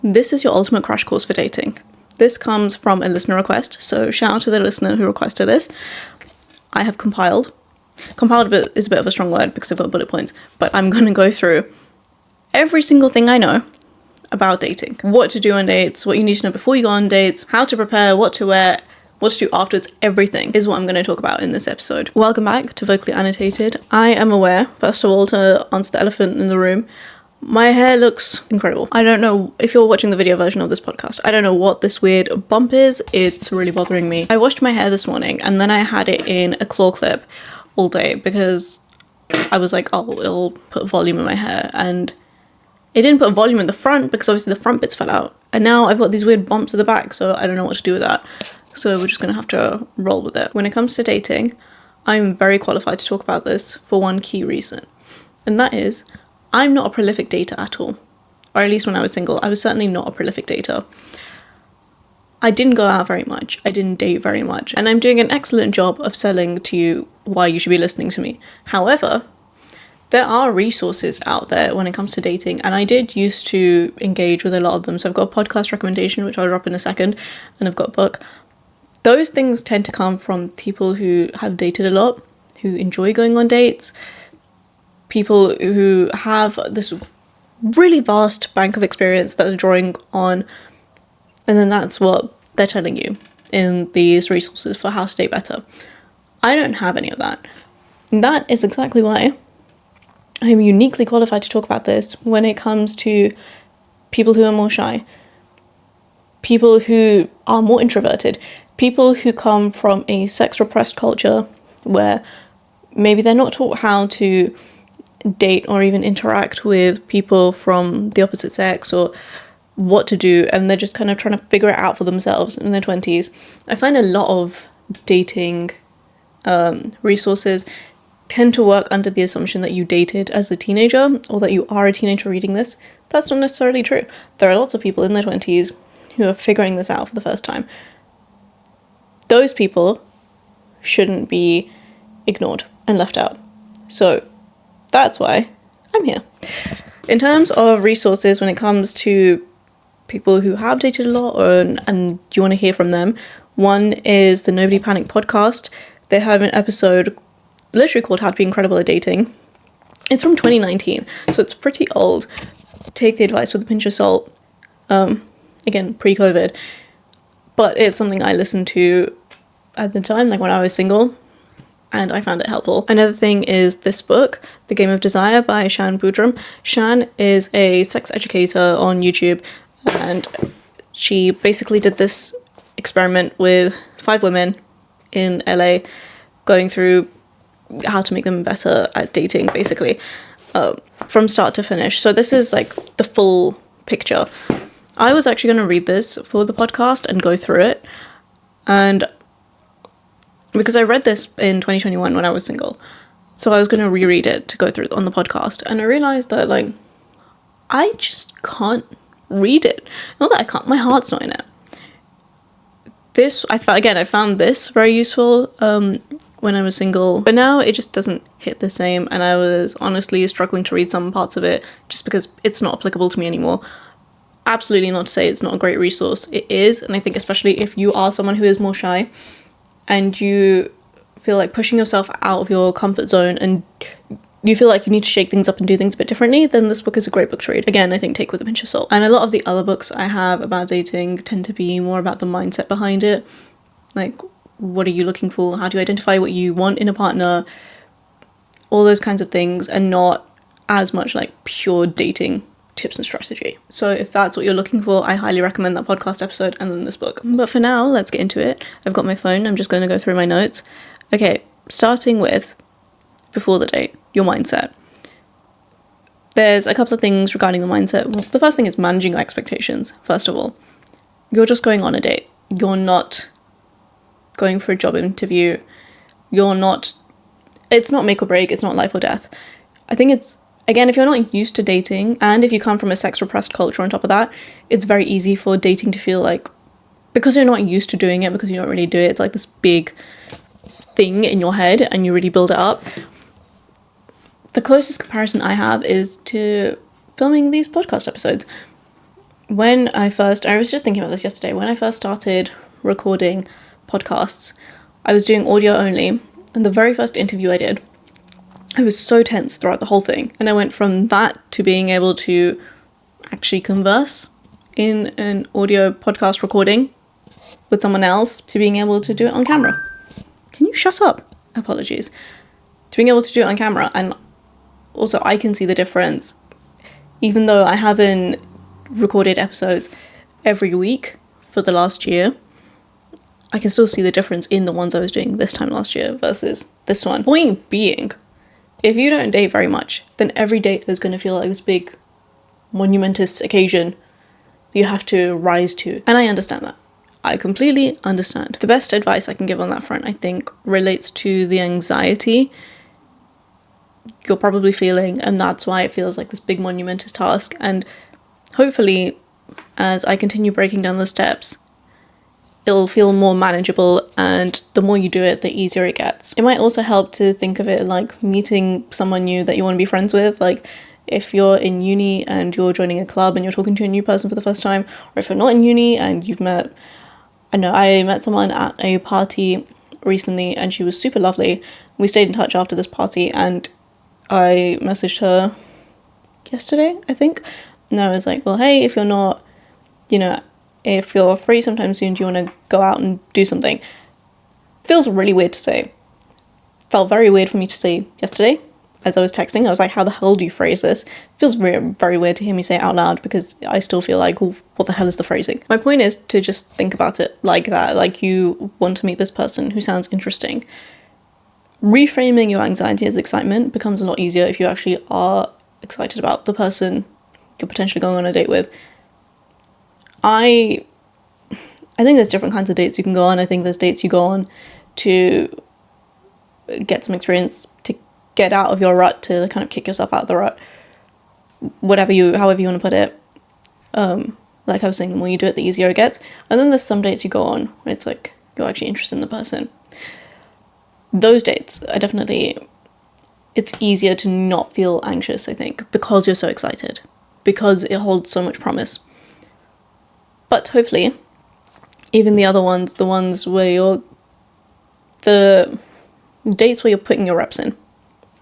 This is your ultimate crash course for dating. This comes from a listener request, so shout out to the listener who requested this. I have compiled is a bit of a strong word because I've got bullet points, but I'm going to go through every single thing I know about dating. What to do on dates, what you need to know before you go on dates, how to prepare, what to wear, what to do afterwards, everything is what I'm going to talk about in this episode. Welcome back to Vocally Annotated. I am aware, first of all, to answer the elephant in the room, my hair looks incredible. I don't know if you're watching the video version of this podcast. I don't know what this weird bump is. It's really bothering me. I washed my hair this morning and then I had it in a claw clip all day because I was like, oh, it'll put volume in my hair. And it didn't put volume in the front because obviously the front bits fell out. And now I've got these weird bumps at the back, so I don't know what to do with that. So we're just going to have to roll with it. When it comes to dating, I'm very qualified to talk about this for one key reason. And that is, I'm not a prolific dater at all. Or at least when I was single, I was certainly not a prolific dater. I didn't go out very much. I didn't date very much. And I'm doing an excellent job of selling to you why you should be listening to me. However, there are resources out there when it comes to dating, and I did used to engage with a lot of them. So I've got a podcast recommendation, which I'll drop in a second, and I've got a book. Those things tend to come from people who have dated a lot, who enjoy going on dates, people who have this really vast bank of experience that they're drawing on, and then that's what they're telling you in these resources for how to date better. I don't have any of that. And that is exactly why I'm uniquely qualified to talk about this when it comes to people who are more shy, people who are more introverted, people who come from a sex-repressed culture where maybe they're not taught how to date or even interact with people from the opposite sex or what to do, and they're just kind of trying to figure it out for themselves in their 20s. I find a lot of dating resources tend to work under the assumption that you dated as a teenager or that you are a teenager reading this. That's not necessarily true. There are lots of people in their 20s who are figuring this out for the first time. Those people shouldn't be ignored and left out. So that's why I'm here. In terms of resources when it comes to people who have dated a lot and you want to hear from them, one is the Nobody Panic podcast. They have an episode literally called How to Be Incredible at Dating. It's from 2019, so it's pretty old. Take the advice with a pinch of salt. Again, pre-COVID. But it's something I listened to at the time, like when I was single, and I found it helpful. Another thing is this book, The Game of Desire by Shan Boodram. Shan is a sex educator on YouTube, and she basically did this experiment with 5 women in LA, going through how to make them better at dating, basically, from start to finish. So this is like the full picture. I was actually going to read this for the podcast and go through it, and because I read this in 2021 when I was single, so I was going to reread it to go through it on the podcast, and I realised that, like, I just can't read it. Not that I can't, my heart's not in it. This, I found this very useful when I was single, but now it just doesn't hit the same, and I was honestly struggling to read some parts of it just because it's not applicable to me anymore. Absolutely not to say it's not a great resource. It is, and I think especially if you are someone who is more shy and you feel like pushing yourself out of your comfort zone and you feel like you need to shake things up and do things a bit differently, then this book is a great book to read. Again, I think take with a pinch of salt. And a lot of the other books I have about dating tend to be more about the mindset behind it. Like, what are you looking for? How do you identify what you want in a partner? All those kinds of things, and not as much like pure dating tips and strategy. So if that's what you're looking for, I highly recommend that podcast episode and then this book. But for now, let's get into it. I've got my phone. I'm just going to go through my notes. Okay, starting with before the date, your mindset. There's a couple of things regarding the mindset. Well, the first thing is managing your expectations. First of all, you're just going on a date. You're not going for a job interview. It's not make or break. It's not life or death. I think it's, again, if you're not used to dating, and if you come from a sex-repressed culture on top of that, it's very easy for dating to feel like, because you're not used to doing it, because you don't really do it, it's like this big thing in your head, and you really build it up. The closest comparison I have is to filming these podcast episodes. I was just thinking about this yesterday, when I first started recording podcasts, I was doing audio only, and the very first interview I did, I was so tense throughout the whole thing, and I went from that to being able to actually converse in an audio podcast recording with someone else to being able to do it on camera. Can you shut up? Apologies. To being able to do it on camera, and also I can see the difference. Even though I haven't recorded episodes every week for the last year, I can still see the difference in the ones I was doing this time last year versus this one. Point being, if you don't date very much, then every date is going to feel like this big monumentous occasion you have to rise to. And I understand that. I completely understand. The best advice I can give on that front, I think, relates to the anxiety you're probably feeling, and that's why it feels like this big monumentous task. And hopefully, as I continue breaking down the steps, it'll feel more manageable, and the more you do it, the easier it gets. It might also help to think of it like meeting someone new that you want to be friends with. Like, if you're in uni and you're joining a club and you're talking to a new person for the first time, or if you're not in uni and you've met, I met someone at a party recently and she was super lovely. We stayed in touch after this party, and I messaged her yesterday, I think, and I was like, well, hey, if you're not, if you're free sometime soon, do you want to go out and do something? Feels really weird to say. Felt very weird for me to say yesterday as I was texting. I was like, how the hell do you phrase this? Feels very weird to hear me say it out loud, because I still feel like, well, what the hell is the phrasing? My point is to just think about it like that. Like, you want to meet this person who sounds interesting. Reframing your anxiety as excitement becomes a lot easier if you actually are excited about the person you're potentially going on a date with. I think there's different kinds of dates you can go on. I think there's dates you go on to get some experience, to get out of your rut, to kind of kick yourself out of the rut, however you want to put it. Like I was saying, the more you do it, the easier it gets. And then there's some dates you go on where it's like you're actually interested in the person. Those dates are definitely, it's easier to not feel anxious, I think, because you're so excited, because it holds so much promise. But hopefully, even the other ones, the ones where the dates where you're putting your reps in,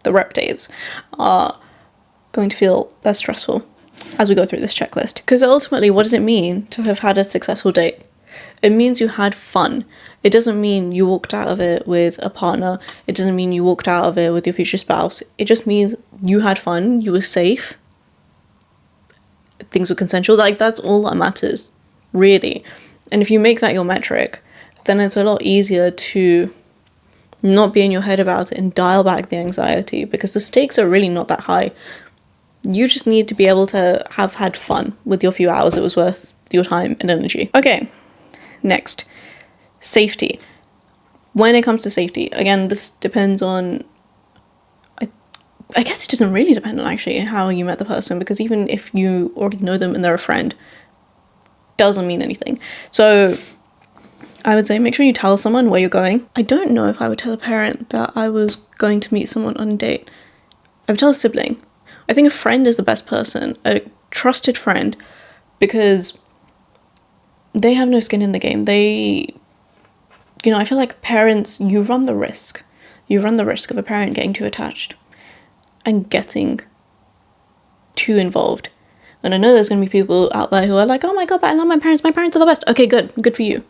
the rep dates, are going to feel less stressful as we go through this checklist. Because ultimately, what does it mean to have had a successful date? It means you had fun. It doesn't mean you walked out of it with a partner. It doesn't mean you walked out of it with your future spouse. It just means you had fun, you were safe, things were consensual. Like, that's all that matters, really. And if you make that your metric, then it's a lot easier to not be in your head about it and dial back the anxiety, because the stakes are really not that high. You just need to be able to have had fun with your few hours. It was worth your time and energy. Okay, next, safety. When it comes to safety, again, this depends on, I guess it doesn't really depend on actually how you met the person, because even if you already know them and they're a friend, doesn't mean anything. So I would say make sure you tell someone where you're going. I don't know if I would tell a parent that I was going to meet someone on a date. I would tell a sibling. I think a friend is the best person, a trusted friend, because they have no skin in the game. I feel like parents, you run the risk. You run the risk of a parent getting too attached and getting too involved. And I know there's going to be people out there who are like, oh my god, but I love my parents are the best. Okay, good for you.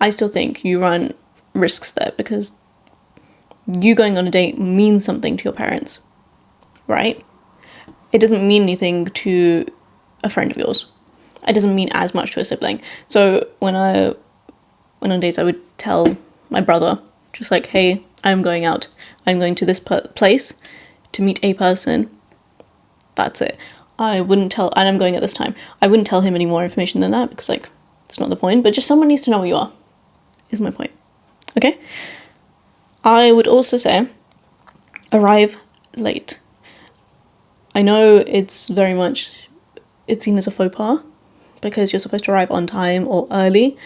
I still think you run risks there, because you going on a date means something to your parents, right? It doesn't mean anything to a friend of yours. It doesn't mean as much to a sibling. So when I went on dates, I would tell my brother, just like, hey, I'm going out. I'm going to this place to meet a person. That's it. I wouldn't tell, and I'm going at this time. I wouldn't tell him any more information than that, because, like, it's not the point. But just someone needs to know where you are, is my point. Okay? I would also say, arrive late. I know it's seen as a faux pas, because you're supposed to arrive on time or early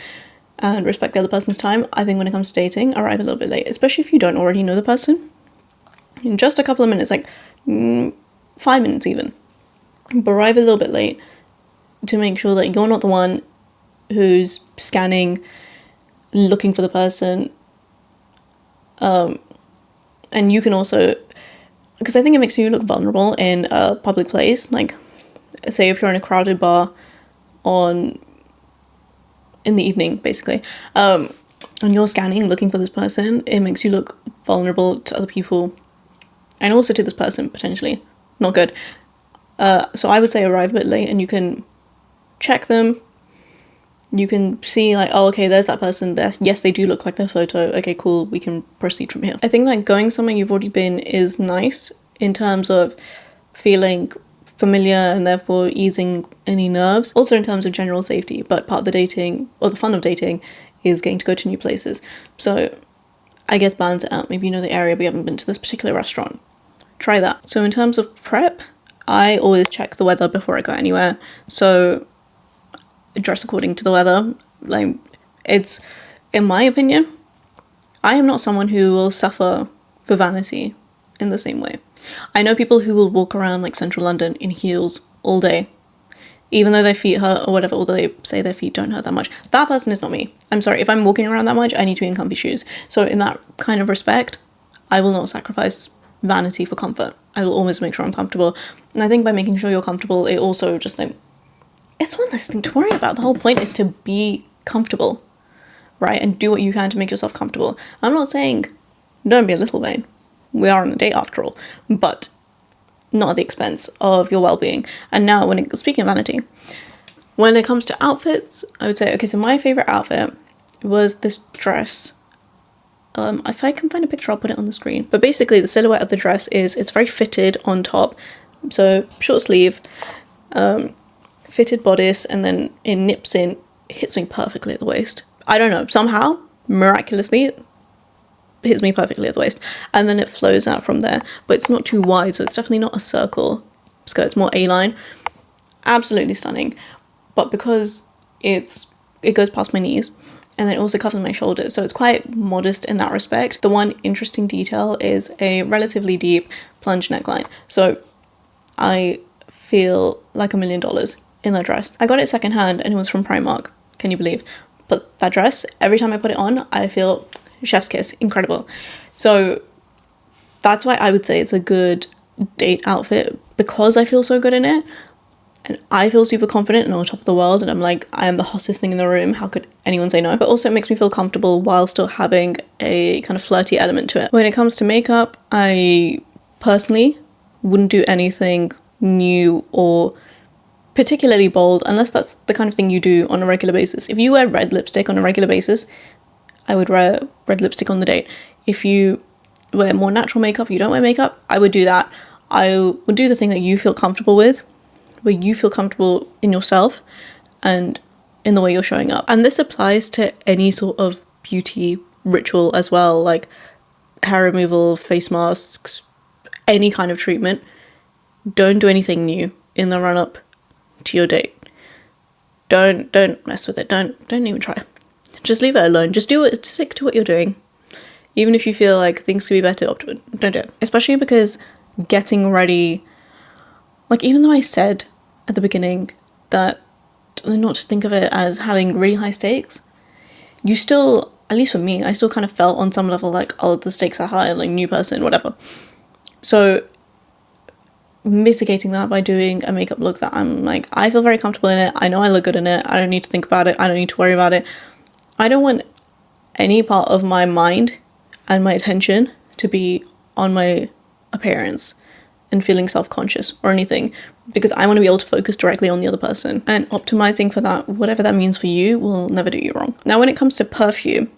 and respect the other person's time. I think when it comes to dating, arrive a little bit late, especially if you don't already know the person. In just a couple of minutes, like 5 minutes even. But arrive a little bit late. to make sure that you're not the one who's scanning, looking for the person. And you can also, because I think it makes you look vulnerable in a public place, like say if you're in a crowded bar in the evening, basically, and you're scanning, looking for this person, it makes you look vulnerable to other people, and also to this person, potentially. Not good. So I would say arrive a bit late, and you can check them. You can see, like, oh, okay, there's that person. Yes, they do look like their photo. Okay, cool, we can proceed from here. I think that going somewhere you've already been is nice in terms of feeling familiar and therefore easing any nerves. Also in terms of general safety, but part of the dating, or the fun of dating, is getting to go to new places. So I guess balance it out. Maybe you know the area, but you haven't been to this particular restaurant. Try that. So in terms of prep, I always check the weather before I go anywhere. So dress according to the weather. Like, it's, in my opinion, I am not someone who will suffer for vanity in the same way. I know people who will walk around like central London in heels all day, even though their feet hurt or whatever, although they say their feet don't hurt that much. That person is not me. I'm sorry, if I'm walking around that much, I need to be in comfy shoes. So in that kind of respect, I will not sacrifice vanity for comfort. I will always make sure I'm comfortable. And I think by making sure you're comfortable, it also just like, it's one less thing to worry about. The whole point is to be comfortable, right? And do what you can to make yourself comfortable. I'm not saying don't be a little vain. We are on a date after all, but not at the expense of your well-being. And now, speaking of vanity, when it comes to outfits, I would say, okay, so my favorite outfit was this dress. If I can find a picture, I'll put it on the screen. But basically, the silhouette of the dress is, it's very fitted on top, so short sleeve, fitted bodice, and then it nips in, hits me perfectly at the waist. I don't know, somehow, miraculously, it hits me perfectly at the waist, and then it flows out from there, but it's not too wide, so it's definitely not a circle skirt, it's more A-line. Absolutely stunning, but because it goes past my knees, and then it also covers my shoulders, so it's quite modest in that respect. The one interesting detail is a relatively deep plunge neckline, so I feel like $1 million in that dress. I got it secondhand and it was from Primark, can you believe? But that dress, every time I put it on, I feel chef's kiss, incredible. So that's why I would say it's a good date outfit, because I feel so good in it and I feel super confident and on top of the world, and I'm like, I am the hottest thing in the room, how could anyone say no? But also it makes me feel comfortable while still having a kind of flirty element to it. When it comes to makeup, I personally wouldn't do anything new or particularly bold unless that's the kind of thing you do on a regular basis. If you wear red lipstick on a regular basis, I would wear red lipstick on the date. If you wear more natural makeup, you don't wear makeup, I would do that. I would do the thing that you feel comfortable with, where you feel comfortable in yourself and in the way you're showing up. And this applies to any sort of beauty ritual as well, like hair removal, face masks, any kind of treatment. Don't do anything new in the run-up to your date. Don't mess with it. Don't even try. Just leave it alone. Just do it. Stick to what you're doing. Even if you feel like things could be better, don't do it. Especially because getting ready, like, even though I said at the beginning that not to think of it as having really high stakes, you still, at least for me, I still kind of felt on some level like, oh, the stakes are high, like new person, whatever. So mitigating that by doing a makeup look that I'm like, I feel very comfortable in it, I know I look good in it, I don't need to think about it, I don't need to worry about it. I don't want any part of my mind and my attention to be on my appearance and feeling self-conscious or anything, because I want to be able to focus directly on the other person, and optimizing for that, whatever that means for you, will never do you wrong. Now, when it comes to perfume,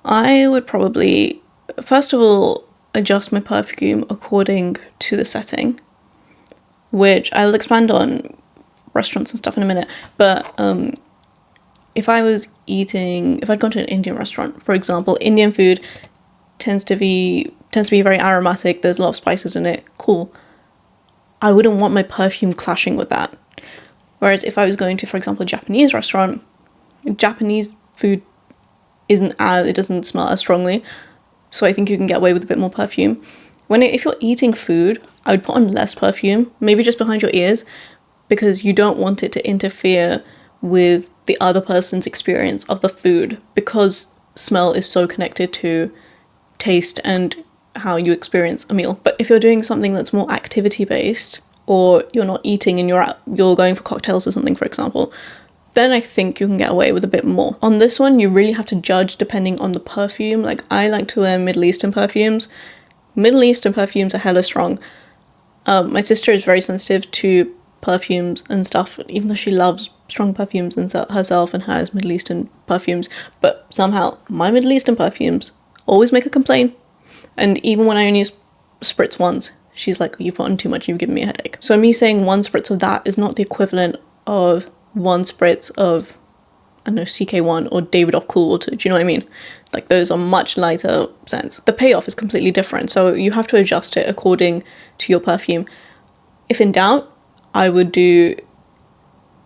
I would probably, first of all, adjust my perfume according to the setting, which I will expand on restaurants and stuff in a minute. But if I'd gone to an Indian restaurant, for example, Indian food tends to be very aromatic, there's a lot of spices in it, cool. I wouldn't want my perfume clashing with that. Whereas if I was going to, for example, a Japanese restaurant, Japanese food it doesn't smell as strongly, so I think you can get away with a bit more perfume. If you're eating food, I would put on less perfume, maybe just behind your ears, because you don't want it to interfere with the other person's experience of the food, because smell is so connected to taste and how you experience a meal. But if you're doing something that's more activity based, or you're not eating and you're going for cocktails or something, for example, then I think you can get away with a bit more. On this one, you really have to judge depending on the perfume. Like, I like to wear Middle Eastern perfumes. Middle Eastern perfumes are hella strong. My sister is very sensitive to perfumes and stuff, even though she loves strong perfumes and herself and has Middle Eastern perfumes. But somehow, my Middle Eastern perfumes always make her complain. And even when I only spritz once, she's like, you've put on too much, you've given me a headache. So me saying one spritz of that is not the equivalent of one spritz of, I don't know, CK1 or David of Cool Water. Do you know what I mean? Like, those are much lighter scents. The payoff is completely different, so you have to adjust it according to your perfume. If in doubt, I would do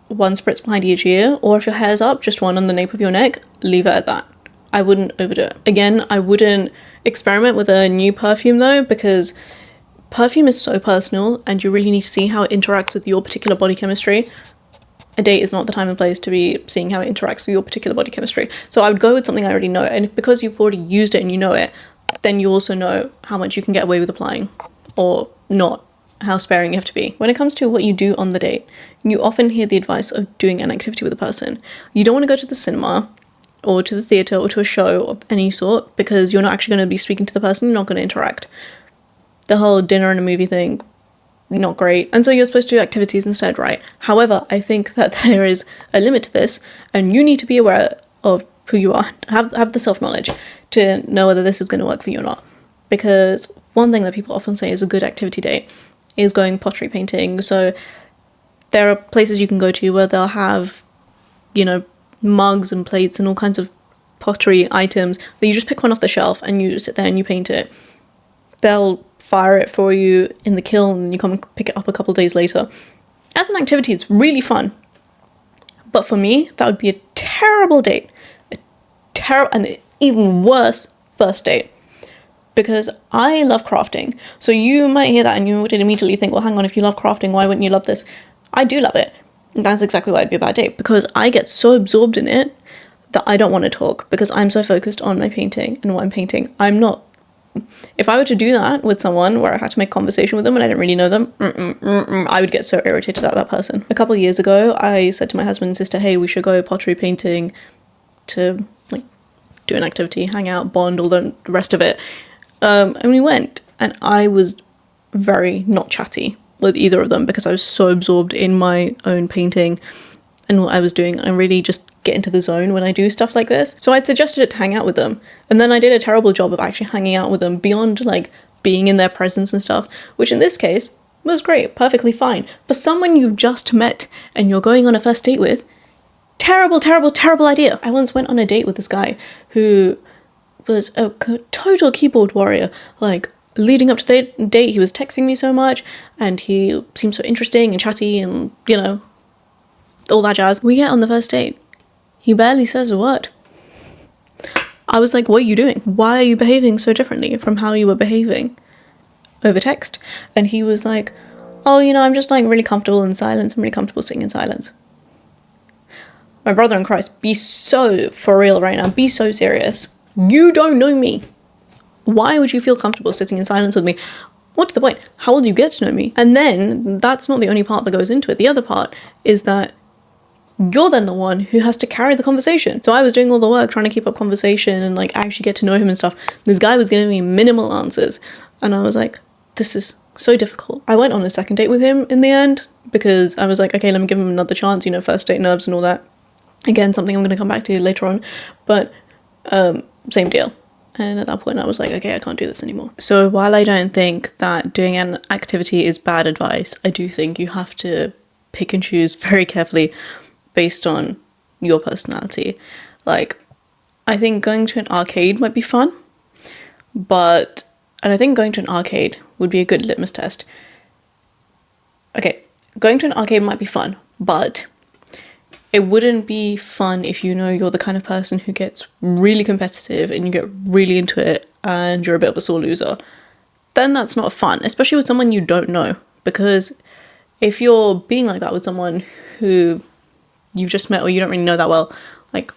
one spritz behind each ear, or if your hair's up, just one on the nape of your neck, leave it at that. I wouldn't overdo it. Again, I wouldn't experiment with a new perfume though, because perfume is so personal and you really need to see how it interacts with your particular body chemistry. A date is not the time and place to be seeing how it interacts with your particular body chemistry. So I would go with something I already know, and because you've already used it and you know it, then you also know how much you can get away with applying, or not, how sparing you have to be. When it comes to what you do on the date, you often hear the advice of doing an activity with a person. You don't want to go to the cinema or to the theatre or to a show of any sort, because you're not actually going to be speaking to the person, you're not going to interact. The whole dinner and a movie thing, not great. And so you're supposed to do activities instead, right? However, I think that there is a limit to this, and you need to be aware of who you are. Have the self-knowledge to know whether this is going to work for you or not. Because one thing that people often say is a good activity date is going pottery painting. So there are places you can go to where they'll have, you know, mugs and plates and all kinds of pottery items that you just pick one off the shelf and you sit there and you paint it. They'll fire it for you in the kiln and you come and pick it up a couple of days later. As an activity, it's really fun. But for me, that would be a terrible date. And an even worse first date. Because I love crafting. So you might hear that and you would immediately think, well, hang on, if you love crafting, why wouldn't you love this? I do love it. And that's exactly why it'd be a bad date. Because I get so absorbed in it that I don't want to talk. Because I'm so focused on my painting and what I'm painting. I'm not... If I were to do that with someone where I had to make conversation with them and I didn't really know them, I would get so irritated at that person. A couple of years ago, I said to my husband and sister, hey, we should go pottery painting to, like, do an activity, hang out, bond, all the rest of it. And we went, and I was very not chatty with either of them because I was so absorbed in my own painting and what I was doing. I really just get into the zone when I do stuff like this. So I'd suggested it to hang out with them. And then I did a terrible job of actually hanging out with them beyond, like, being in their presence and stuff, which in this case was great, perfectly fine. For someone you've just met and you're going on a first date with, terrible, terrible, terrible idea. I once went on a date with this guy who was a total keyboard warrior. Like, leading up to the date, he was texting me so much and he seemed so interesting and chatty and, you know, all that jazz. We get on the first date. He barely says a word. I was like, what are you doing? Why are you behaving so differently from how you were behaving over text? And he was like, oh, you know, I'm just, like, really comfortable in silence. I'm really comfortable sitting in silence. My brother in Christ, be so for real right now. Be so serious. You don't know me. Why would you feel comfortable sitting in silence with me? What's the point? How will you get to know me? And then that's not the only part that goes into it. The other part is that you're then the one who has to carry the conversation. So I was doing all the work trying to keep up conversation and, like, actually get to know him and stuff. This guy was giving me minimal answers. And I was like, this is so difficult. I went on a second date with him in the end because I was like, okay, let me give him another chance, you know, first date nerves and all that. Again, something I'm going to come back to later on. But same deal. And at that point I was like, okay, I can't do this anymore. So while I don't think that doing an activity is bad advice, I do think you have to pick and choose very carefully based on your personality. Like, I think going to an arcade might be fun, and I think going to an arcade would be a good litmus test. Okay, going to an arcade might be fun, but it wouldn't be fun if you know you're the kind of person who gets really competitive and you get really into it and you're a bit of a sore loser. Then that's not fun, especially with someone you don't know, because If you're being like that with someone who you've just met or you don't really know that well, like,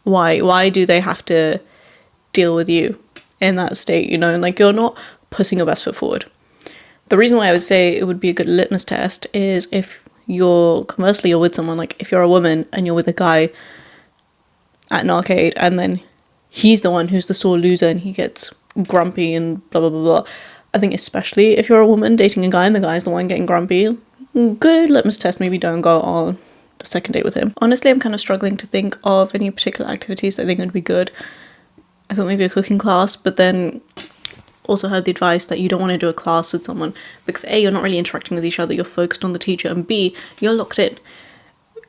why do they have to deal with you in that state, you know? And like, you're not putting your best foot forward. The reason why I would say it would be a good litmus test is if conversely you're with someone, like if you're a woman and you're with a guy at an arcade and then he's the one who's the sore loser and he gets grumpy and blah blah blah blah. I think especially if you're a woman dating a guy and the guy's the one getting grumpy, good litmus test, maybe don't go on the second date with him. Honestly, I'm kind of struggling to think of any particular activities that I think would be good. I thought maybe a cooking class, but then also heard the advice that you don't want to do a class with someone because A, you're not really interacting with each other, you're focused on the teacher, and B, you're locked in.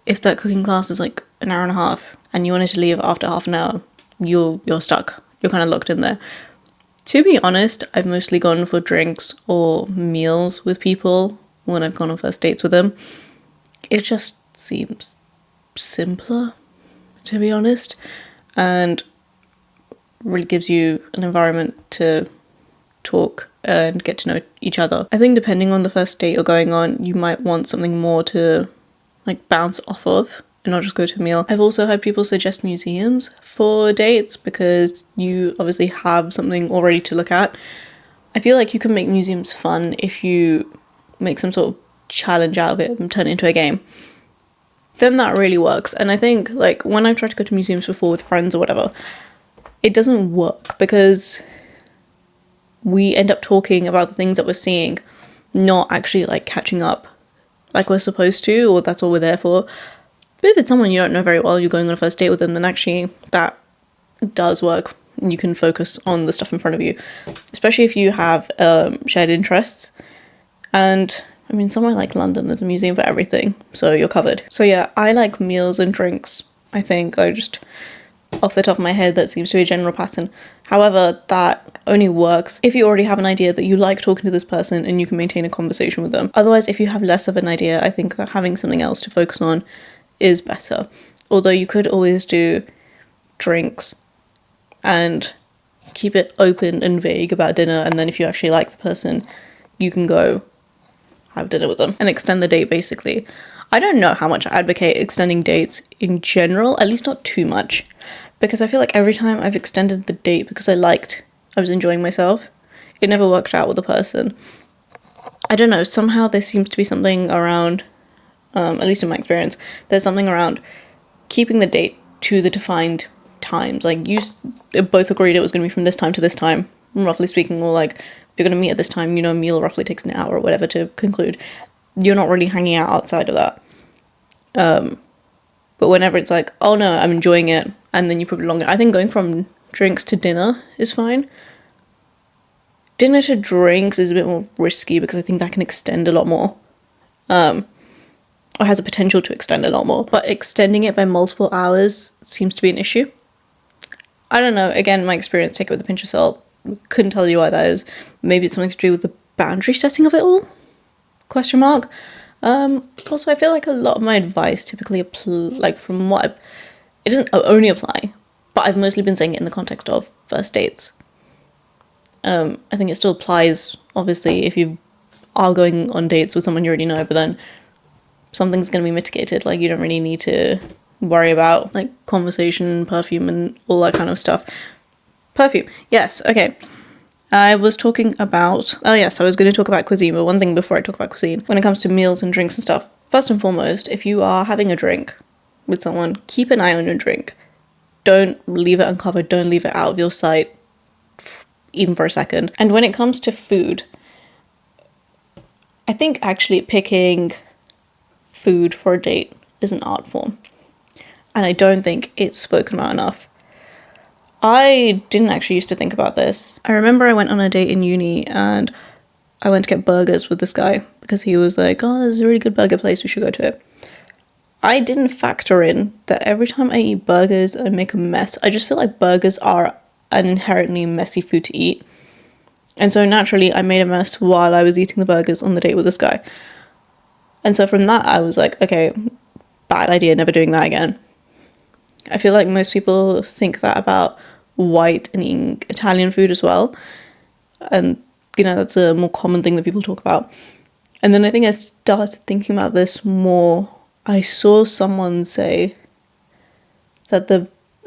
If that cooking class is like an hour and a half and you wanted to leave after half an hour, you're stuck. You're kind of locked in there. To be honest, I've mostly gone for drinks or meals with people when I've gone on first dates with them. It just seems simpler, to be honest, and really gives you an environment to talk and get to know each other. I think depending on the first date you're going on, you might want something more to like bounce off of and not just go to a meal. I've also heard people suggest museums for dates because you obviously have something already to look at. I feel like you can make museums fun if you make some sort of challenge out of it and turn it into a game. Then that really works. And I think like when I've tried to go to museums before with friends or whatever, it doesn't work because we end up talking about the things that we're seeing, not actually like catching up like we're supposed to, or that's all we're there for. But if it's someone you don't know very well, you're going on a first date with them, then actually that does work. You can focus on the stuff in front of you, especially if you have shared interests. And I mean, somewhere like London, there's a museum for everything, so you're covered. So yeah, I like meals and drinks. I think I just, off the top of my head, that seems to be a general pattern. However, that only works if you already have an idea that you like talking to this person and you can maintain a conversation with them. Otherwise, if you have less of an idea, I think that having something else to focus on is better. Although you could always do drinks and keep it open and vague about dinner, and then if you actually like the person, you can go have dinner with them and extend the date basically. I don't know how much I advocate extending dates in general, at least not too much, because I feel like every time I've extended the date because I was enjoying myself, it never worked out with the person. I don't know, somehow there seems to be something around, at least in my experience, there's something around keeping the date to the defined times. Like you both agreed it was going to be from this time to this time, roughly speaking, or like if you're going to meet at this time, you know, a meal roughly takes an hour or whatever to conclude. You're not really hanging out outside of that. But whenever it's like, oh no, I'm enjoying it, and then you prolong it. I think going from drinks to dinner is fine. Dinner to drinks is a bit more risky because I think that can extend a lot more. Or has a potential to extend a lot more. But extending it by multiple hours seems to be an issue. I don't know, again, my experience, take it with a pinch of salt. Couldn't tell you why that is. Maybe it's something to do with the boundary setting of it all? Question mark. Also, I feel like a lot of my advice typically it doesn't only apply, but I've mostly been saying it in the context of first dates. I think it still applies, obviously, if you are going on dates with someone you already know, but then something's going to be mitigated. Like, you don't really need to worry about, like, conversation, perfume, and all that kind of stuff. Perfume, yes, okay. I was talking about, I was going to talk about cuisine, but one thing before I talk about cuisine, when it comes to meals and drinks and stuff, first and foremost, if you are having a drink with someone, keep an eye on your drink. Don't leave it uncovered, don't leave it out of your sight, even for a second. And when it comes to food, I think actually picking food for a date is an art form. And I don't think it's spoken about enough. I didn't actually used to think about this. I remember I went on a date in uni and I went to get burgers with this guy because he was like, oh, there's a really good burger place, we should go to it. I didn't factor in that every time I eat burgers, I make a mess. I just feel like burgers are an inherently messy food to eat. And so naturally, I made a mess while I was eating the burgers on the date with this guy. And so from that, I was like, okay, bad idea, never doing that again. I feel like most people think that about white and eating Italian food as well. And, you know, that's a more common thing that people talk about. And then I think I started thinking about this more. I saw someone say that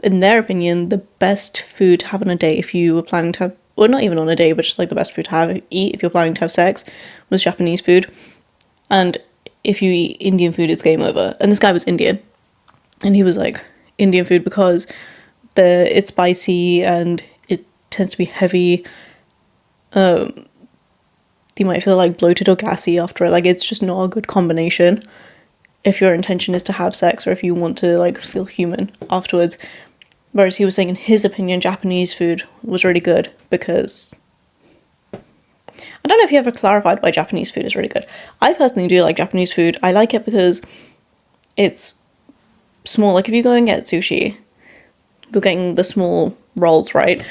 in their opinion, the best food to have on a date if you were planning to have, or not even on a date, but just like the best food to eat if you're planning to have sex, was Japanese food. And if you eat Indian food, it's game over. And this guy was Indian. And he was like, Indian food because it's spicy and it tends to be heavy. You might feel like bloated or gassy after it. Like, it's just not a good combination if your intention is to have sex or if you want to like feel human afterwards. Whereas he was saying in his opinion Japanese food was really good because I don't know if he ever clarified why Japanese food is really good. I personally do like Japanese food. I like it because it's small. Like if you go and get sushi, you're getting the small rolls, right?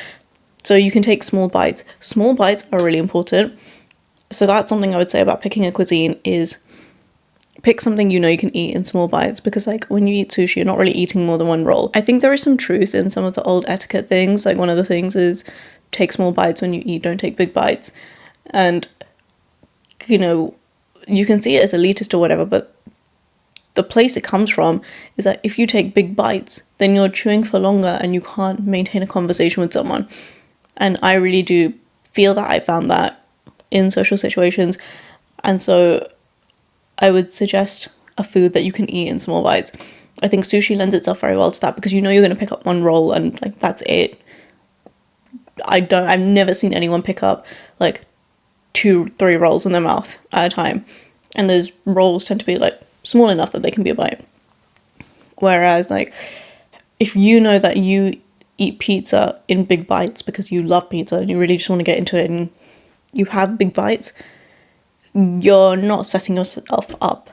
So you can take small bites. Small bites are really important. So that's something I would say about picking a cuisine is pick something you know you can eat in small bites, because like when you eat sushi, you're not really eating more than one roll. I think there is some truth in some of the old etiquette things. Like one of the things is take small bites when you eat, don't take big bites. And, you know, you can see it as elitist or whatever, but the place it comes from is that if you take big bites, then you're chewing for longer and you can't maintain a conversation with someone. And I really do feel that I found that in social situations. And so I would suggest a food that you can eat in small bites. I think sushi lends itself very well to that because you know you're going to pick up one roll and like that's it. I've never seen anyone pick up like 2-3 rolls in their mouth at a time. And those rolls tend to be like small enough that they can be a bite. Whereas like if you know that you eat pizza in big bites because you love pizza and you really just want to get into it and you have big bites, you're not setting yourself up.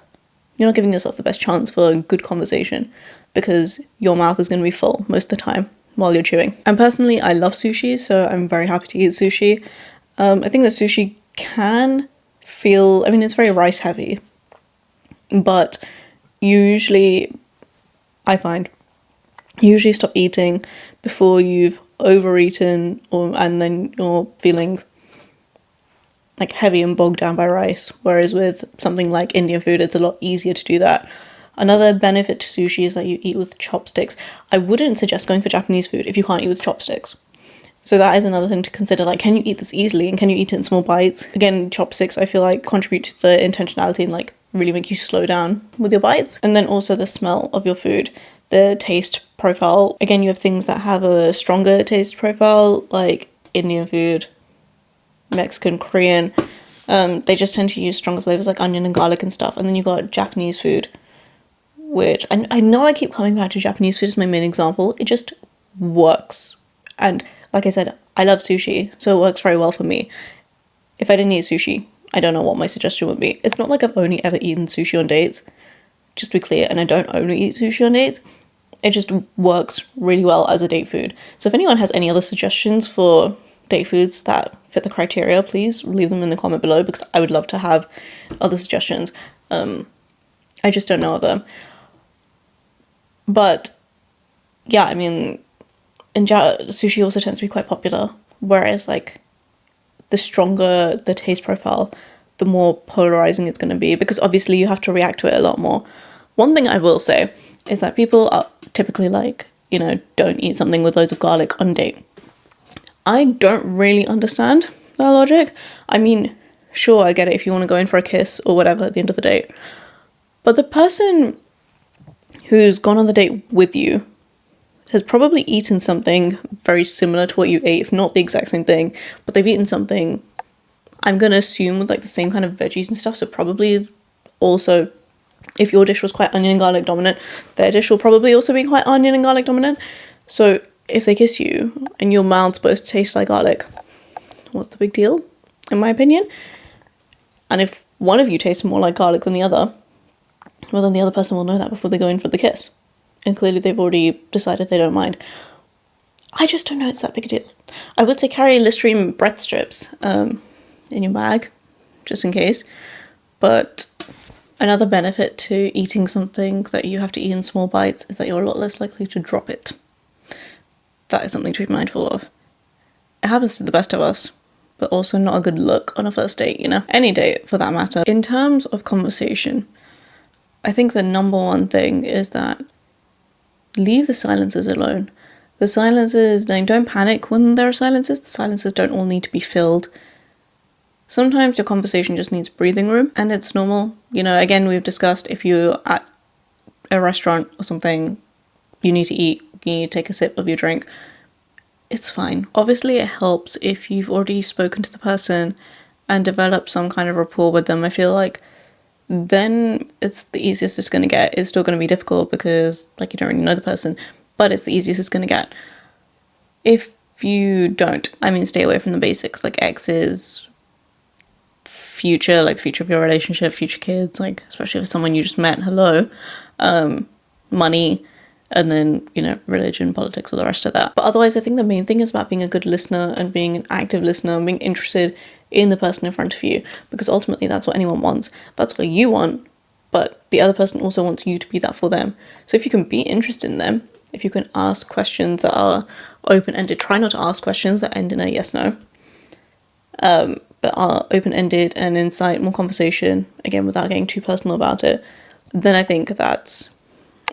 You're not giving yourself the best chance for a good conversation because your mouth is going to be full most of the time while you're chewing. And personally, I love sushi, so I'm very happy to eat sushi. I think that sushi can feel, I mean, it's very rice heavy, but usually, I find, you usually stop eating before you've overeaten and then you're feeling like heavy and bogged down by rice, whereas with something like Indian food, it's a lot easier to do that. Another benefit to sushi is that you eat with chopsticks. I wouldn't suggest going for Japanese food if you can't eat with chopsticks. So that is another thing to consider, like, can you eat this easily and can you eat it in small bites? Again, chopsticks, I feel like, contribute to the intentionality and, like, really make you slow down with your bites. And then also the smell of your food, the taste profile. Again, you have things that have a stronger taste profile, like Indian food, Mexican, Korean. They just tend to use stronger flavors like onion and garlic and stuff. And then you got Japanese food, which I know I keep coming back to Japanese food as my main example. It just works. And like I said, I love sushi, so it works very well for me. If I didn't eat sushi, I don't know what my suggestion would be. It's not like I've only ever eaten sushi on dates, just to be clear, and I don't only eat sushi on dates. It just works really well as a date food. So if anyone has any other suggestions for date foods that fit the criteria, please leave them in the comment below because I would love to have other suggestions. I just don't know of them. But yeah, I mean, sushi also tends to be quite popular, whereas like the stronger the taste profile, the more polarizing it's going to be, because obviously you have to react to it a lot more. One thing I will say is that people are typically like, you know, don't eat something with loads of garlic on date. I don't really understand that logic. I mean, sure, I get it if you want to go in for a kiss or whatever at the end of the date. But the person who's gone on the date with you has probably eaten something very similar to what you ate, if not the exact same thing, but they've eaten something, I'm going to assume, with like the same kind of veggies and stuff. So probably also, if your dish was quite onion and garlic dominant, their dish will probably also be quite onion and garlic dominant. So if they kiss you and your mouth's supposed to taste like garlic, what's the big deal, in my opinion? And if one of you tastes more like garlic than the other, well, then the other person will know that before they go in for the kiss. And clearly they've already decided they don't mind. I just don't know it's that big a deal. I would say carry Listerine breath strips in your bag, just in case. But another benefit to eating something that you have to eat in small bites is that you're a lot less likely to drop it. That is something to be mindful of. It happens to the best of us. but also not a good look on a first date, you know? Any date, for that matter. In terms of conversation, I think the number one thing is that leave the silences alone. The silences, don't panic when there are silences. The silences don't all need to be filled. Sometimes your conversation just needs breathing room, and it's normal. You know, again, we've discussed if you're at a restaurant or something, you need to eat, you need to take a sip of your drink. It's fine. Obviously, it helps if you've already spoken to the person and developed some kind of rapport with them. I feel like then it's the easiest it's going to get. It's still going to be difficult because, like, you don't really know the person, but it's the easiest it's going to get. If you don't, I mean, stay away from the basics, like exes, future, like the future of your relationship, future kids, like especially with someone you just met, hello, money, and then, you know, religion, politics, all the rest of that. But otherwise, I think the main thing is about being a good listener and being an active listener and being interested in the person in front of you, because ultimately that's what anyone wants. That's what you want, but the other person also wants you to be that for them. So if you can be interested in them, if you can ask questions that are open-ended, try not to ask questions that end in a yes-no, but are open-ended and incite more conversation, again, without getting too personal about it, then I think that's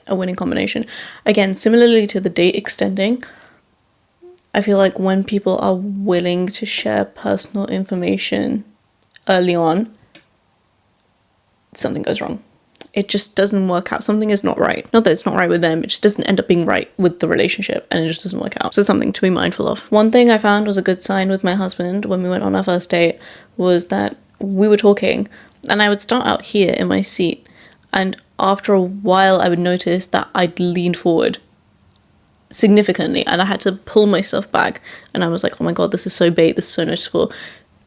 a winning combination. Again, similarly to the date extending, I feel like when people are willing to share personal information early on, something goes wrong. It just doesn't work out. Something is not right. Not that it's not right with them, it just doesn't end up being right with the relationship, and it just doesn't work out. So something to be mindful of. One thing I found was a good sign with my husband when we went on our first date was that we were talking, and I would start out here in my seat, and after a while I would notice that I'd leaned forward significantly, and I had to pull myself back, and I was like, oh my god, this is so bait, this is so noticeable.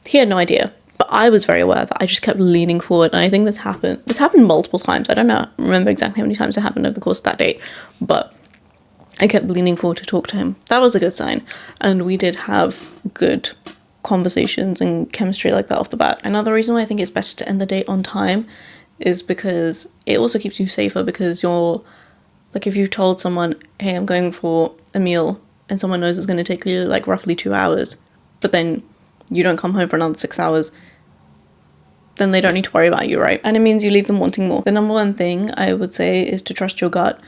He had no idea, but I was very aware that I just kept leaning forward, and I think this happened multiple times. I don't remember exactly how many times it happened over the course of that date, but I kept leaning forward to talk to him. That was a good sign, and we did have good conversations and chemistry like that off the bat. Another reason why I think it's better to end the date on time is because it also keeps you safer, because you're, like, if you've told someone, hey, I'm going for a meal, and someone knows it's going to take you like roughly 2 hours, but then you don't come home for another 6 hours, then they don't need to worry about you, right? And it means you leave them wanting more. The number one thing I would say is to trust your gut.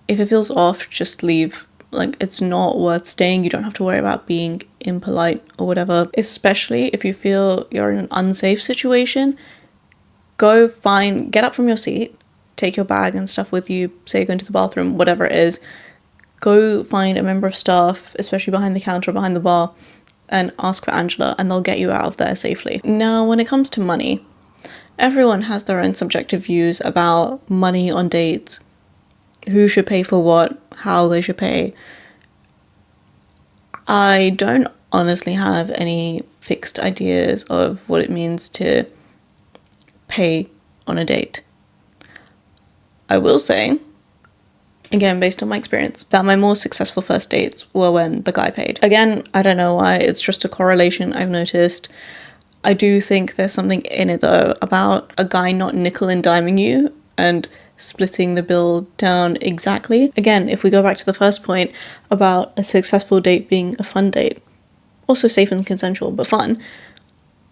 If it feels off, just leave. Like, it's not worth staying. You don't have to worry about being impolite or whatever, especially if you feel you're in an unsafe situation. Get up from your seat, take your bag and stuff with you, say you're going to the bathroom, whatever it is, go find a member of staff, especially behind the counter or behind the bar, and ask for Angela, and they'll get you out of there safely. Now, when it comes to money, everyone has their own subjective views about money on dates, who should pay for what, how they should pay. I don't honestly have any fixed ideas of what it means to pay on a date. I will say, again, based on my experience, that my more successful first dates were when the guy paid. Again, I don't know why, it's just a correlation I've noticed. I do think there's something in it though about a guy not nickel and diming you and splitting the bill down exactly. Again, if we go back to the first point about a successful date being a fun date, also safe and consensual, but fun,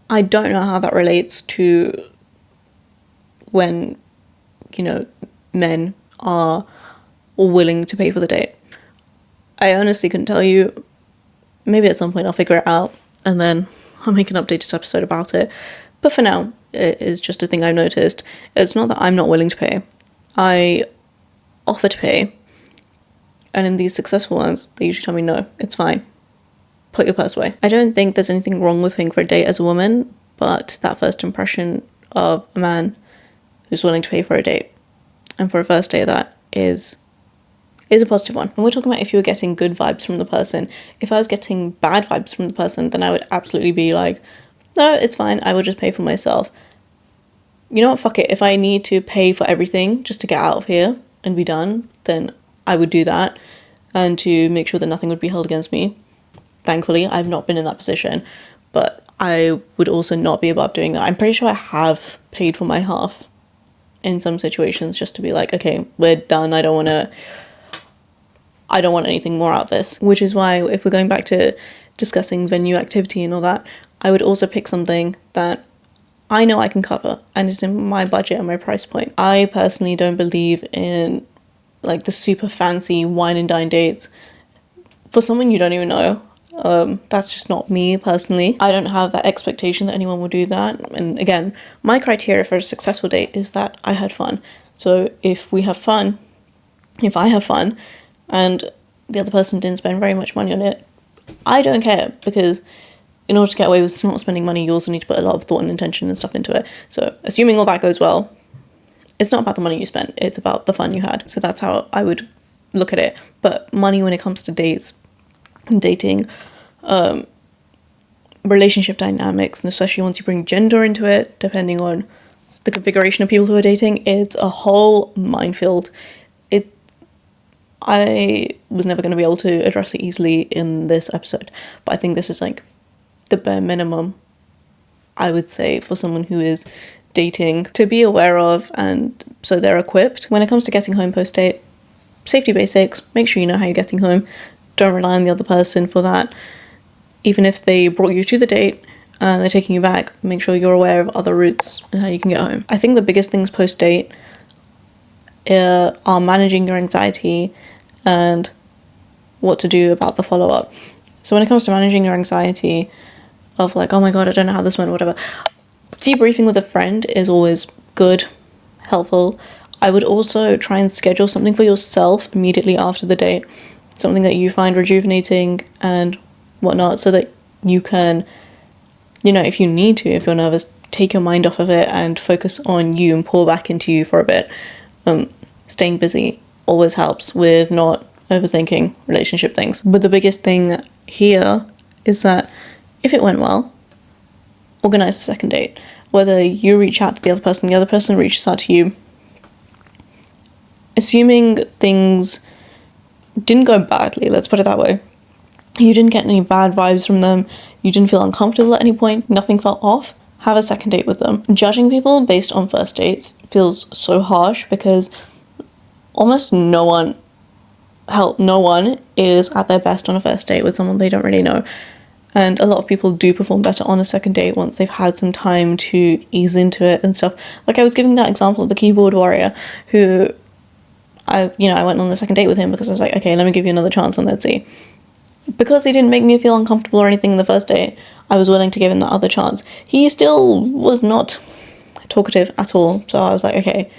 I don't know how that relates to when, you know, men are willing to pay for the date. I honestly couldn't tell you. Maybe at some point I'll figure it out and then I'll make an updated episode about it. But for now, it is just a thing I've noticed. It's not that I'm not willing to pay. I offer to pay, and in these successful ones, they usually tell me no, it's fine. Put your purse away. I don't think there's anything wrong with paying for a date as a woman, but that first impression of a man who's willing to pay for a date, and for a first date, that is a positive one. And we're talking about if you were getting good vibes from the person. If I was getting bad vibes from the person, then I would absolutely be like, no, it's fine, I will just pay for myself. You know what, fuck it, if I need to pay for everything just to get out of here and be done, then I would do that, and to make sure that nothing would be held against me. Thankfully, I've not been in that position, but I would also not be above doing that. I'm pretty sure I have paid for my half in some situations, just to be like, okay, we're done, I don't want anything more out of this. Which is why, if we're going back to discussing venue activity and all that, I would also pick something that I know I can cover and is in my budget and my price point. I personally don't believe in like the super fancy wine and dine dates for someone you don't even know. That's just not me personally. I don't have that expectation that anyone will do that. And again, my criteria for a successful date is that I had fun. So if I have fun, and the other person didn't spend very much money on it, I don't care, because in order to get away with not spending money, you also need to put a lot of thought and intention and stuff into it. So assuming all that goes well, it's not about the money you spent, it's about the fun you had. So that's how I would look at it. But money when it comes to dates, dating, relationship dynamics, and especially once you bring gender into it, depending on the configuration of people who are dating, it's a whole minefield. I was never going to be able to address it easily in this episode, but I think this is like the bare minimum, I would say, for someone who is dating to be aware of, and so they're equipped. When it comes to getting home post-date, safety basics, make sure you know how you're getting home. Don't rely on the other person for that. Even if they brought you to the date and they're taking you back, make sure you're aware of other routes and how you can get home. I think the biggest things post-date are managing your anxiety and what to do about the follow-up. So when it comes to managing your anxiety of like, oh my god, I don't know how this went, whatever, debriefing with a friend is always good, helpful. I would also try and schedule something for yourself immediately after the date, something that you find rejuvenating and whatnot, so that you can, you know, if you need to, if you're nervous, take your mind off of it and focus on you and pour back into you for a bit. Staying busy always helps with not overthinking relationship things. But the biggest thing here is that if it went well, organize a second date. Whether you reach out to the other person reaches out to you. Assuming things didn't go badly, let's put it that way. You didn't get any bad vibes from them, you didn't feel uncomfortable at any point, nothing felt off, have a second date with them. Judging people based on first dates feels so harsh, because almost no one is at their best on a first date with someone they don't really know. And a lot of people do perform better on a second date once they've had some time to ease into it and stuff. Like I was giving that example of the keyboard warrior, who I went on the second date with him because I was like, okay, let me give you another chance and let's see. Because he didn't make me feel uncomfortable or anything in the first date, I was willing to give him that other chance. He still was not talkative at all, so I was like, okay,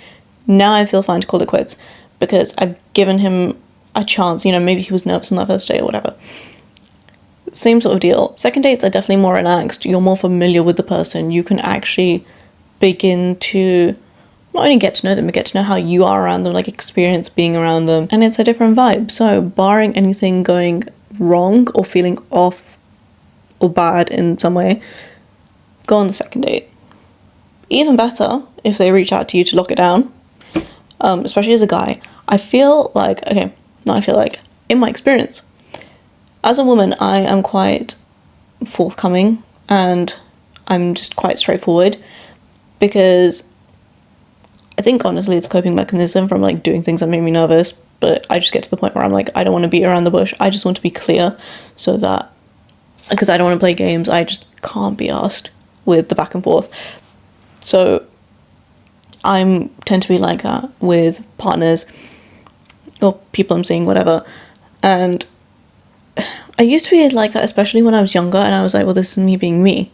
now I feel fine to call it quits, because I've given him a chance. You know, maybe he was nervous on that first date or whatever. Same sort of deal. Second dates are definitely more relaxed. You're more familiar with the person. You can actually begin to not only get to know them, but get to know how you are around them, like experience being around them. And it's a different vibe. So barring anything going wrong or feeling off or bad in some way, go on the second date. Even better if they reach out to you to lock it down, especially as a guy. In my experience, as a woman, I am quite forthcoming and I'm just quite straightforward, because I think honestly it's a coping mechanism from like doing things that make me nervous, but I just get to the point where I'm like, I don't want to beat around the bush. I just want to be clear, so that, because I don't want to play games, I just can't be asked with the back and forth. So I tend to be like that with partners or people I'm seeing, whatever. And I used to be like that, especially when I was younger, and I was like, well, this is me being me.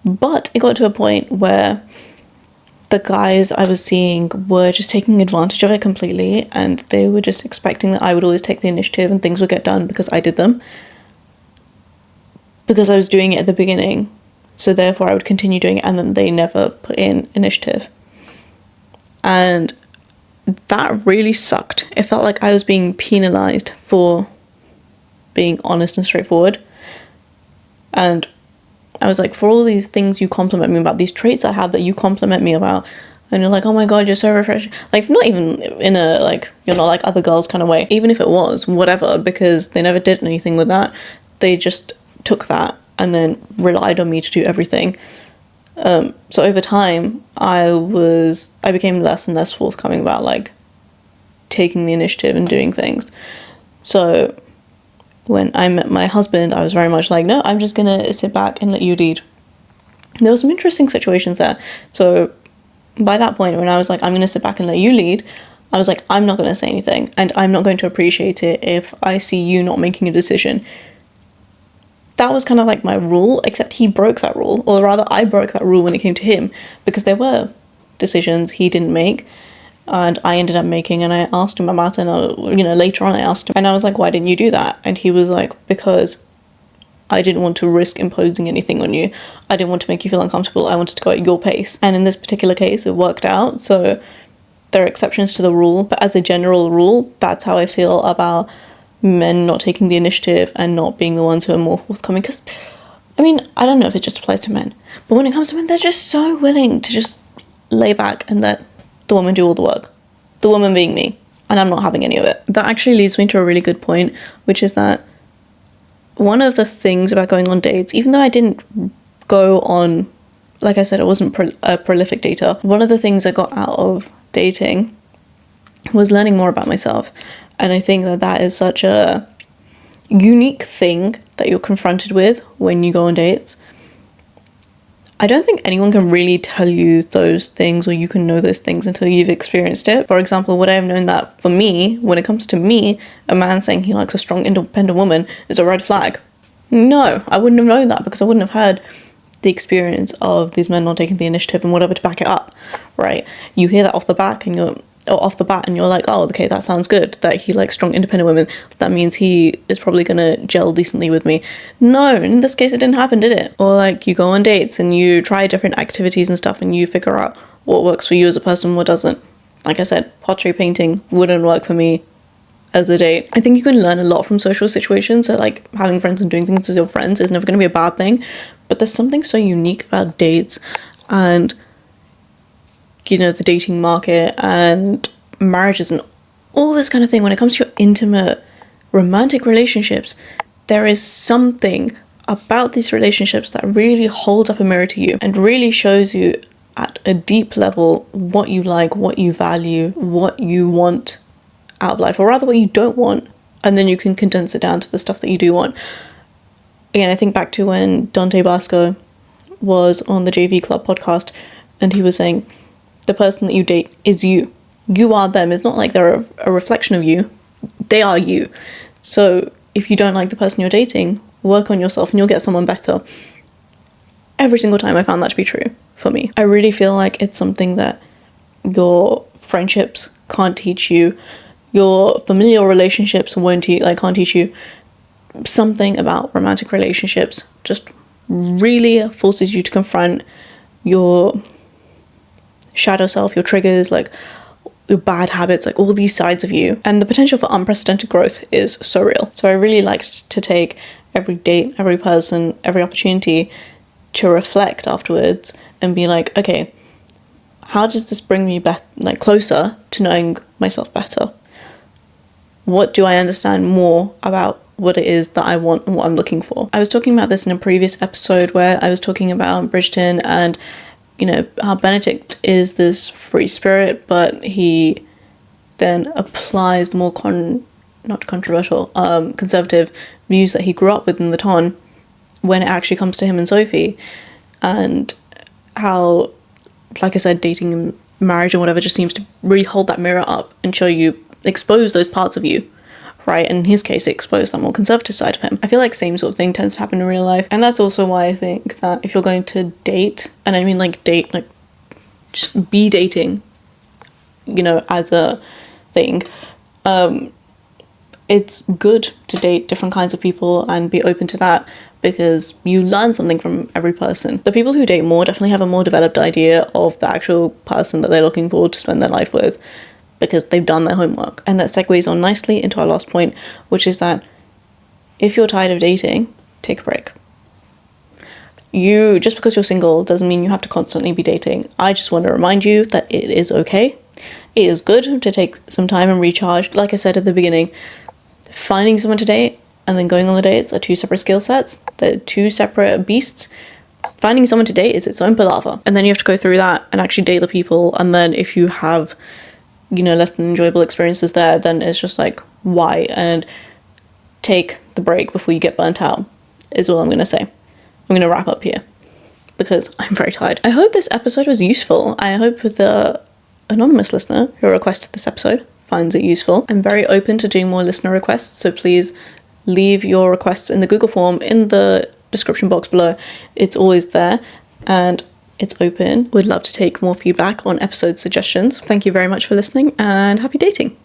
But it got to a point where the guys I was seeing were just taking advantage of it completely, and they were just expecting that I would always take the initiative and things would get done because I did them. Because I was doing it at the beginning, so therefore I would continue doing it, and then they never put in initiative. And that really sucked. It felt like I was being penalised for being honest and straightforward. And I was like, for all these things you compliment me about, these traits I have that you compliment me about, and you're like, oh my god, you're so refreshing. Like, not even in a, like, you're not like other girls kind of way. Even if it was, whatever, because they never did anything with that. They just took that and then relied on me to do everything. So over time, I became less and less forthcoming about, like, taking the initiative and doing things. So when I met my husband, I was very much like, no, I'm just gonna sit back and let you lead. And there were some interesting situations there. So by that point, when I was like, I'm gonna sit back and let you lead, I was like, I'm not gonna say anything, and I'm not going to appreciate it if I see you not making a decision. That was kind of like my rule, except he broke that rule, or rather I broke that rule when it came to him, because there were decisions he didn't make and I ended up making, and I asked him about it, and later on I asked him, and I was like, why didn't you do that? And he was like, because I didn't want to risk imposing anything on you. I didn't want to make you feel uncomfortable. I wanted to go at your pace. And in this particular case, it worked out. So there are exceptions to the rule, but as a general rule, that's how I feel about men not taking the initiative and not being the ones who are more forthcoming. Because, I mean, I don't know if it just applies to men, but when it comes to men, they're just so willing to just lay back and let the woman do all the work. The woman being me, and I'm not having any of it. That actually leads me to a really good point, which is that one of the things about going on dates, even though I didn't go on, like I said, I wasn't a prolific dater, one of the things I got out of dating was learning more about myself. And I think that that is such a unique thing that you're confronted with when you go on dates. I don't think anyone can really tell you those things, or you can know those things until you've experienced it. For example, would I have known that for me, when it comes to me, a man saying he likes a strong, independent woman is a red flag? No, I wouldn't have known that, because I wouldn't have had the experience of these men not taking the initiative and whatever to back it up, right? You hear that off the bat and you're like, oh, okay, that sounds good, that he likes strong, independent women. That means he is probably gonna gel decently with me. No, in this case, it didn't happen, did it? Or like, you go on dates and you try different activities and stuff and you figure out what works for you as a person, what doesn't. Like I said, pottery painting wouldn't work for me as a date. I think you can learn a lot from social situations, so like having friends and doing things with your friends is never gonna be a bad thing, but there's something so unique about dates and the dating market and marriages and all this kind of thing. When it comes to your intimate romantic relationships, there is something about these relationships that really holds up a mirror to you and really shows you at a deep level what you like, what you value, what you want out of life, or rather what you don't want, and then you can condense it down to the stuff that you do want. Again, I think back to when Dante Basco was on the JV Club podcast, and he was saying the person that you date is you. You are them. It's not like they're a reflection of you. They are you. So if you don't like the person you're dating, work on yourself and you'll get someone better. Every single time I found that to be true for me. I really feel like it's something that your friendships can't teach you. Your familial relationships can't teach you. Something about romantic relationships just really forces you to confront your shadow self, your triggers, like your bad habits, like all these sides of you, and the potential for unprecedented growth is so real. So I really liked to take every date, every person, every opportunity to reflect afterwards and be like, okay, how does this bring me closer to knowing myself better? What do I understand more about what it is that I want and what I'm looking for? I was talking about this in a previous episode where I was talking about Bridgerton and how Benedict is this free spirit, but he then applies the more conservative views that he grew up with in the Ton when it actually comes to him and Sophie, and how, like I said, dating and marriage and whatever just seems to really hold that mirror up and expose those parts of you, right? And in his case, it exposed that more conservative side of him. I feel like same sort of thing tends to happen in real life. And that's also why I think that if you're going to date, and I mean date, just be dating, as a thing, it's good to date different kinds of people and be open to that, because you learn something from every person. The people who date more definitely have a more developed idea of the actual person that they're looking for to spend their life with, because they've done their homework. And that segues on nicely into our last point, which is that if you're tired of dating, take a break. Just because you're single doesn't mean you have to constantly be dating. I just want to remind you that it is okay. It is good to take some time and recharge. Like I said at the beginning, finding someone to date and then going on the dates are two separate skill sets. They're two separate beasts. Finding someone to date is its own palaver. And then you have to go through that and actually date the people. And then if you have less than enjoyable experiences there, then it's just like, why? And take the break before you get burnt out, is all I'm going to say. I'm going to wrap up here because I'm very tired. I hope this episode was useful. I hope the anonymous listener who requested this episode finds it useful. I'm very open to doing more listener requests, so please leave your requests in the Google form in the description box below. It's always there and it's open. Would love to take more feedback on episode suggestions. Thank you very much for listening and happy dating.